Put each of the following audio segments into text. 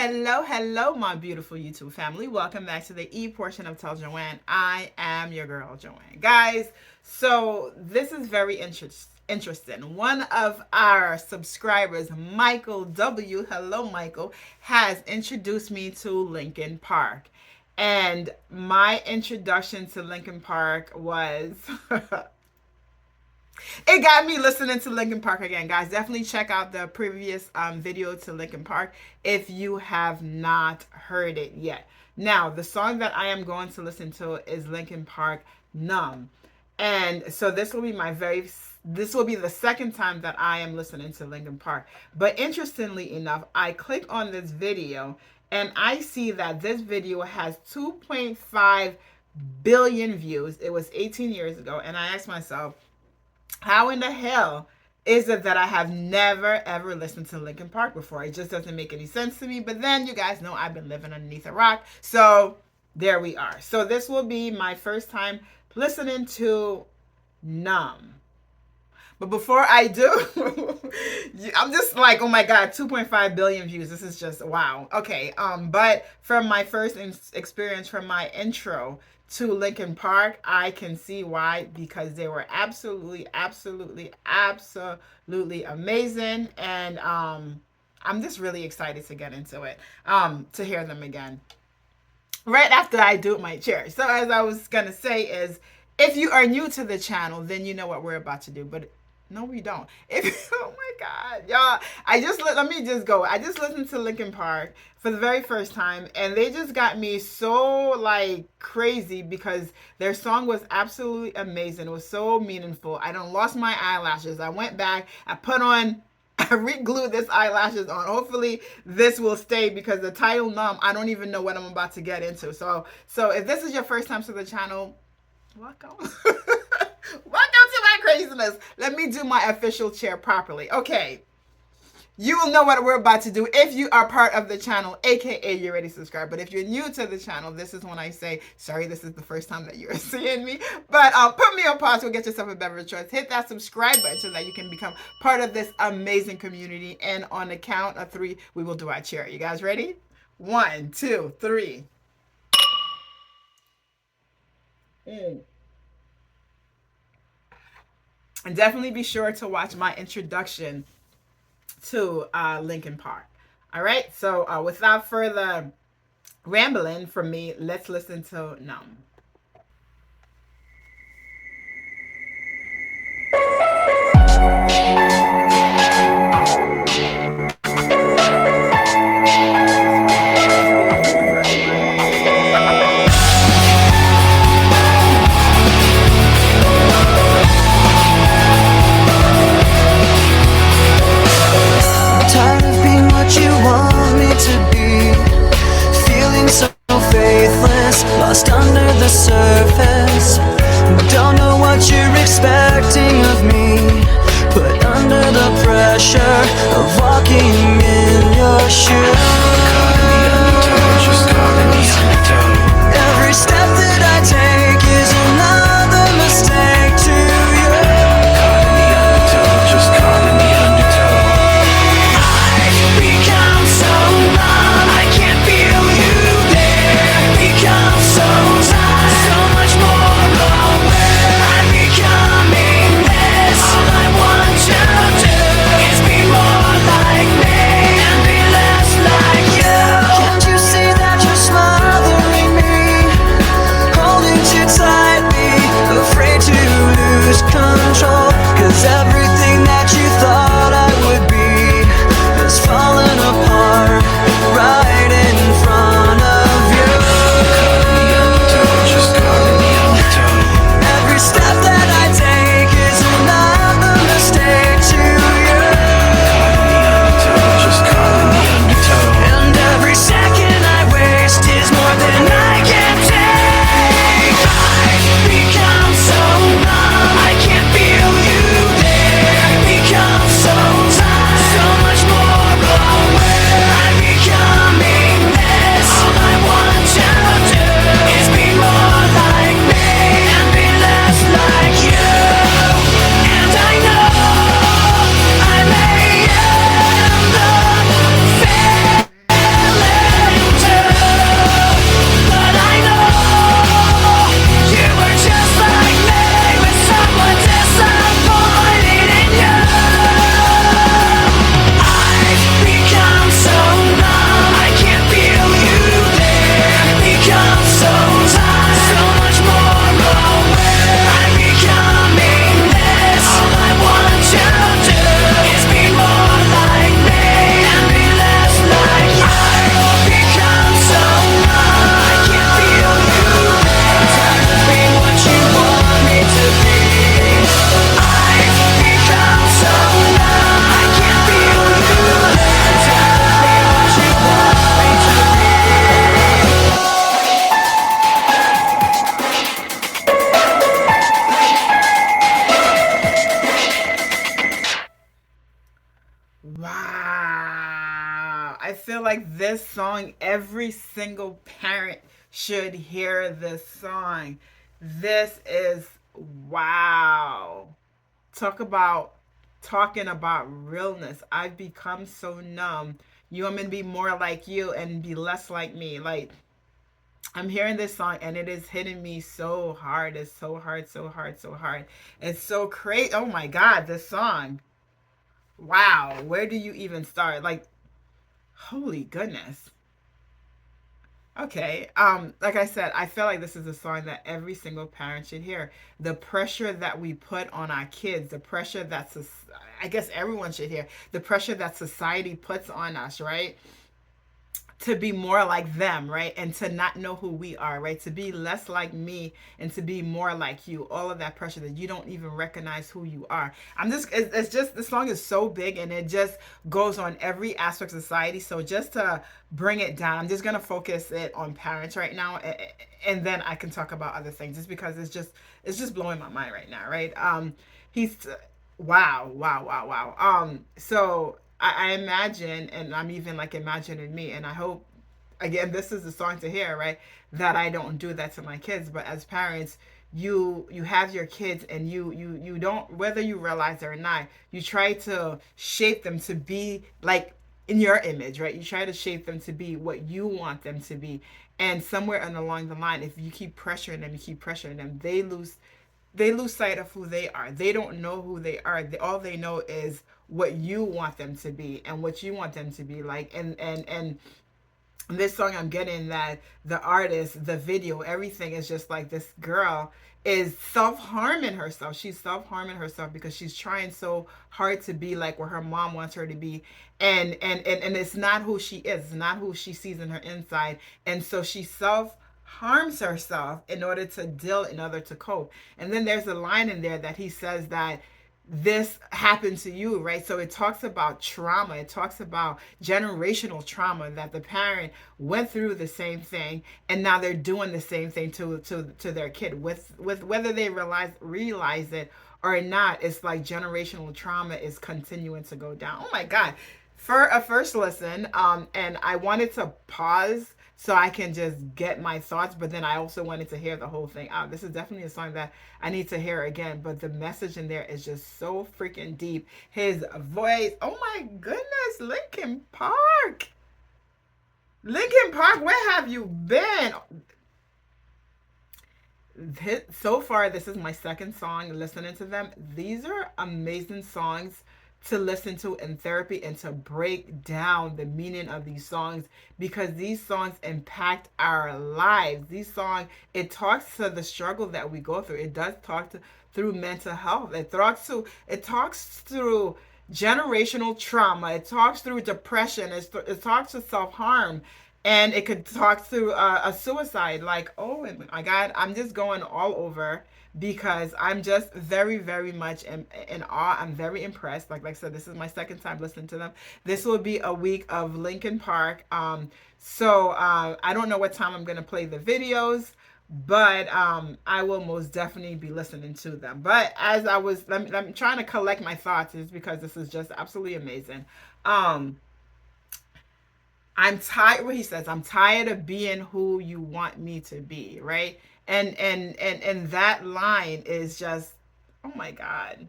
Hello, my beautiful YouTube family. Welcome back to the E portion of T.E.L.L Joanne. I am your girl, Joanne. Guys, so this is very interesting. One of our subscribers, Michael W., hello, Michael, has introduced me to Linkin Park. And my introduction to Linkin Park was... it got me listening to Linkin Park again, guys. Definitely check out the previous video to Linkin Park if you have not heard it yet. Now, the song that I am going to listen to is Linkin Park Numb. And so this will be the second time that I am listening to Linkin Park. But interestingly enough, I click on this video and I see that this video has 2.5 billion views. It was 18 years ago. And I asked myself, how in the hell is it that I have never ever listened to Linkin Park before? It just doesn't make any sense to me. But then you guys know I've been living underneath a rock. So there we are. So this will be my first time listening to Numb. But before I do, I'm just like, oh my God, 2.5 billion views. This is just wow. Okay. But from my first experience, from my intro to Linkin Park, I can see why, because they were absolutely amazing. And I'm just really excited to get into it, to hear them again. Right after I do my chair. So as I was going to say is, if you are new to the channel, then you know what we're about to do. But no, we don't. Oh my God, y'all. Let me just go. I just listened to Linkin Park for the very first time, and they just got me so like crazy because their song was absolutely amazing. It was so meaningful. I done lost my eyelashes. I went back, I re-glued this eyelashes on. Hopefully this will stay because the title Numb, I don't even know what I'm about to get into. So if this is your first time to the channel, welcome. Welcome to my craziness. Let me do my official chair properly. Okay. You will know what we're about to do if you are part of the channel, aka you're already subscribed. But if you're new to the channel, this is when I say, sorry, this is the first time that you're seeing me. But put me on pause, go get yourself a beverage choice. Hit that subscribe button so that you can become part of this amazing community. And on the count of 3, we will do our chair. You guys ready? 1, 2, 3. And definitely be sure to watch my introduction to Linkin Park. All right, so without further rambling from me, let's listen to Numb. Lost under the song. Every single parent should hear this song. This is wow. Talk about talking about realness. I've become so numb. You want me to be more like you and be less like me. Like, I'm hearing this song and it is hitting me so hard. It's so hard, so hard, so hard. It's so crazy. Oh my God, this song. Wow. Where do you even start? Like, holy goodness. Okay. Like I said, I feel like this is a song that every single parent should hear. The pressure that we put on our kids, the pressure that I guess everyone should hear, the pressure that society puts on us, right? To be more like them, right? And to not know who we are, right? To be less like me and to be more like you. All of that pressure that you don't even recognize who you are. It's just, the song is so big and it just goes on every aspect of society. So just to bring it down, I'm just going to focus it on parents right now. And then I can talk about other things just because it's just blowing my mind right now, right? He's, wow, wow, wow, wow. So I imagine, and I'm even like imagining me, and I hope, again, this is the song to hear, right? That I don't do that to my kids, but as parents, you have your kids, and you don't, whether you realize it or not, you try to shape them to be like in your image, right? You try to shape them to be what you want them to be, and somewhere along the line, if you keep pressuring them, you keep pressuring them, they lose sight of who they are. They don't know who they are. All they know is what you want them to be and what you want them to be like. And this song, I'm getting that the artist, the video, everything is just like this girl is self-harming herself. She's self-harming herself because she's trying so hard to be like what her mom wants her to be. And it's not who she is. It's not who she sees in her inside. And so she harms herself in order to deal, in order to cope. And then there's a line in there that he says that this happened to you, right? So it talks about trauma. It talks about generational trauma, that the parent went through the same thing and now they're doing the same thing to their kid, with whether they realize it or not. It's like generational trauma is continuing to go down. Oh my God. For a first listen, and I wanted to pause so I can just get my thoughts, but then I also wanted to hear the whole thing out. This is definitely a song that I need to hear again, but the message in there is just so freaking deep. His voice, oh my goodness, Linkin Park. Linkin Park, where have you been? So far, this is my second song listening to them. These are amazing songs to listen to in therapy and to break down the meaning of these songs, because these songs impact our lives. These songs, it talks to the struggle that we go through. It does talk through mental health. It talks through generational trauma. It talks through depression. It talks to self-harm, and it could talk through a suicide. Like, oh my God, I'm just going all over because I'm just very, very much in awe. I'm very impressed. Like I said, this is my second time listening to them. This will be a week of Linkin Park. So I don't know what time I'm going to play the videos, but I will most definitely be listening to them. But as I'm trying to collect my thoughts, is because this is just absolutely amazing. Um, I'm tired. What he says, I'm tired of being who you want me to be, right? And that line is just, oh my God,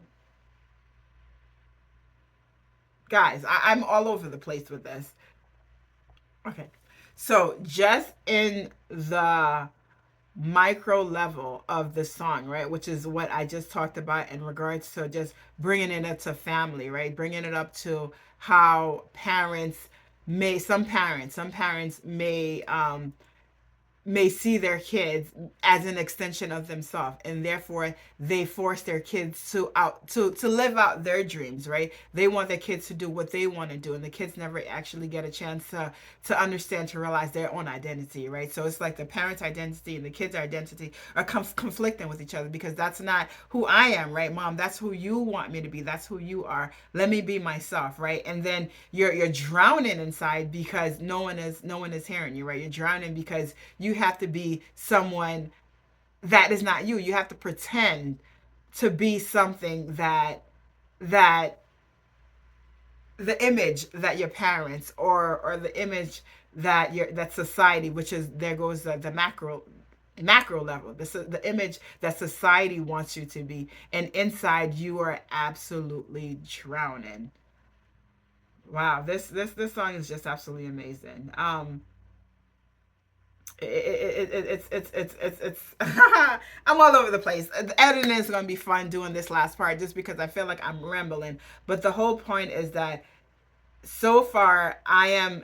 guys, I'm all over the place with this. Okay, so just in the micro level of the song, right, which is what I just talked about in regards to just bringing it up to family, right, bringing it up to how parents may, some parents may see their kids as an extension of themselves, and therefore they force their kids to live out their dreams, right? They want their kids to do what they want to do, and the kids never actually get a chance to understand, to realize their own identity, right? So it's like the parent's identity and the kid's identity are conflicting with each other, because that's not who I am, right? Mom, that's who you want me to be, that's who you are, let me be myself, right? And then you're drowning inside because no one is hearing you, right? You're drowning because you have to be someone that is not you. You have to pretend to be something that the image that your parents, or the image that society, which is, there goes the macro level, the image that society wants you to be, and inside you are absolutely drowning. Wow, this song is just absolutely amazing. It's I'm all over the place. The editing is going to be fun doing this last part just because I feel like I'm rambling. But the whole point is that so far I am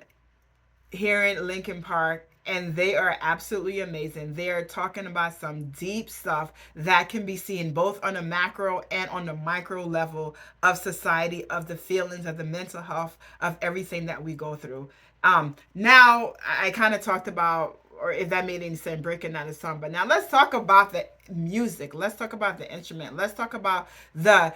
hearing Linkin Park, and they are absolutely amazing. They are talking about some deep stuff that can be seen both on a macro and on the micro level of society, of the feelings, of the mental health, of everything that we go through. Now I kind of talked about, or if that made any sense, breaking down the song. But now let's talk about the music. Let's talk about the instrument. Let's talk about the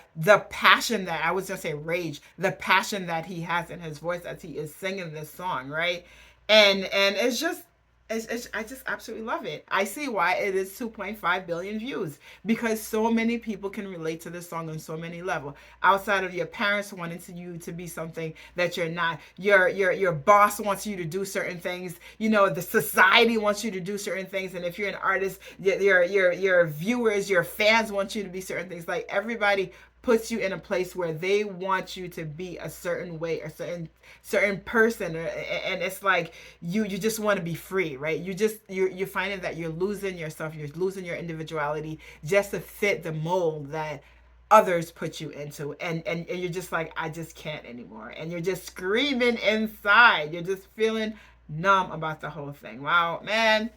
passion that, I was gonna say rage, the passion that he has in his voice as he is singing this song, right? And it's just, I just absolutely love it. I see why it is 2.5 billion views, because so many people can relate to this song on so many levels. Outside of your parents wanting you to be something that you're not, your boss wants you to do certain things. You know, the society wants you to do certain things, and if you're an artist, your viewers, your fans want you to be certain things. Like, everybody puts you in a place where they want you to be a certain way, a certain person, and it's like you just want to be free, right? You're finding that you're losing yourself, you're losing your individuality just to fit the mold that others put you into, and you're just like, I just can't anymore, and you're just screaming inside, you're just feeling numb about the whole thing. Wow, man,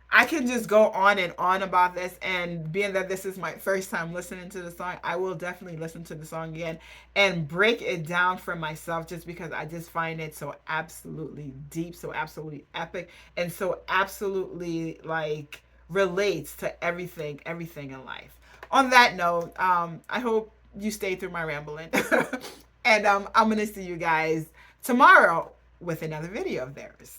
I can just go on and on about this, and being that this is my first time listening to the song, I will definitely listen to the song again and break it down for myself, just because I just find it so absolutely deep, so absolutely epic, and so absolutely like relates to everything in life. On that note, I hope you stayed through my rambling, and I'm gonna see you guys tomorrow with another video of theirs.